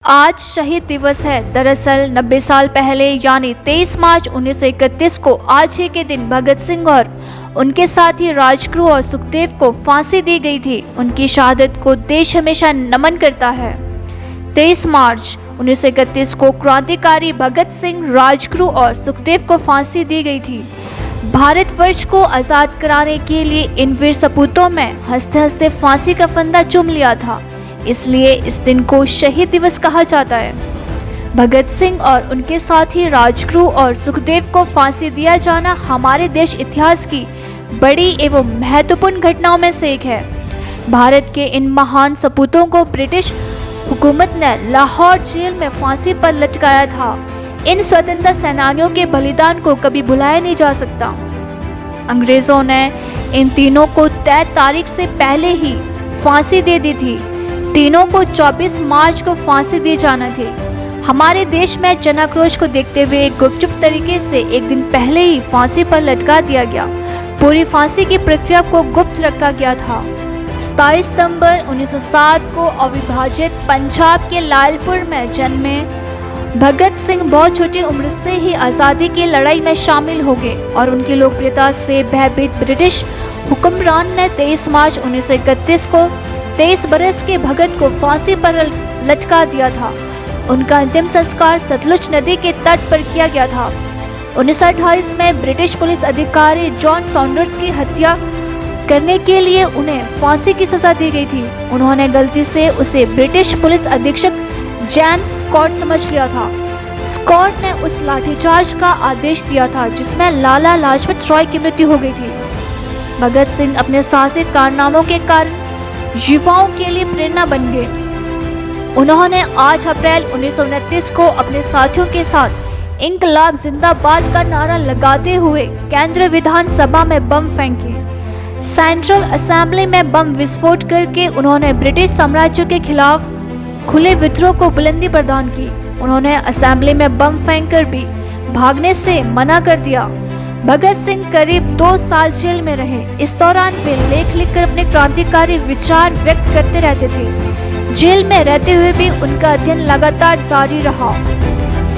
आज शहीद दिवस है। दरअसल 90 साल पहले यानी 23 मार्च 1931 को आज ही के दिन भगत सिंह और उनके साथी राजगुरु और सुखदेव को फांसी दी गई थी। उनकी शहादत को देश हमेशा नमन करता है। 23 मार्च 1931 को क्रांतिकारी भगत सिंह, राजगुरु और सुखदेव को फांसी दी गई थी। भारतवर्ष को आज़ाद कराने के लिए इन वीर सपूतों में हंसते हंसते फांसी का फंदा चूम लिया था, इसलिए इस दिन को शहीद दिवस कहा जाता है। भगत सिंह और उनके साथी राजगुरु और सुखदेव को फांसी दिया जाना हमारे देश इतिहास की बड़ी एवं महत्वपूर्ण घटनाओं में से एक है। भारत के इन महान सपूतों को ब्रिटिश हुकूमत ने लाहौर जेल में फांसी पर लटकाया था। इन स्वतंत्रता सेनानियों के बलिदान को कभी भुलाया नहीं जा सकता। अंग्रेजों ने इन तीनों को तय तारीख से पहले ही फांसी दे दी थी। तीनों को 24 मार्च को फांसी दी जाना थी। हमारे देश में जनाक्रोश को देखते हुए गुपचुप तरीके से एक दिन पहले ही फांसी पर लटका दिया गया। पूरी फांसी की प्रक्रिया को गुप्त रखा गया था। 27 सितंबर 1907 को अविभाजित पंजाब के लालपुर में जन्मे भगत सिंह बहुत छोटी उम्र से ही आज़ादी की लड़ाई में शामिल हो गए और उनकी लोकप्रियता से भयभीत ब्रिटिश हुक्मरान ने 23 मार्च 1931 को 23 बरस के भगत को फांसी पर लटका दिया था। उनका अंतिम संस्कार सतलुज नदी के तट पर किया गया था। 1928 में ब्रिटिश पुलिस अधिकारी जॉन सॉन्डर्स की हत्या करने के लिए उन्हें फांसी की सजा दी गई थी। उन्होंने गलती से उसे ब्रिटिश पुलिस अधीक्षक जेम्स स्कॉट समझ लिया था। स्कॉट ने उस लाठीचार्ज का आदेश दिया था जिसमें लाला लाजपत राय की मृत्यु हो गई थी। भगत सिंह अपने साहसिक कारनामों के कारण युवाओं के लिए प्रेरणा बन गए। उन्होंने 8 अप्रैल 1929 को अपने साथियों के साथ इंकलाब जिंदाबाद का नारा लगाते हुए केंद्रीय विधानसभा में बम फेंके। सेंट्रल असेंबली में बम विस्फोट करके उन्होंने ब्रिटिश साम्राज्य के खिलाफ खुले विद्रोह को बुलंदी प्रदान की। उन्होंने असेंबली में बम फेंककर भी भागने से मना कर दिया। भगत सिंह करीब 2 साल जेल में रहे। इस दौरान वे लेख लिखकर अपने क्रांतिकारी विचार व्यक्त करते रहते थे। जेल में रहते हुए भी उनका अध्ययन लगातार जारी रहा।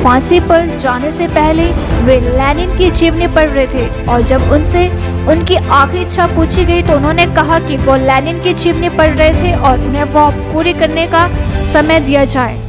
फांसी पर जाने से पहले वे लेनिन की जीवनी पढ़ रहे थे और जब उनसे उनकी आखिरी इच्छा पूछी गई तो उन्होंने कहा कि वो लेनिन की जीवनी पढ़ रहे थे और उन्हें वह पूरी करने का समय दिया जाए।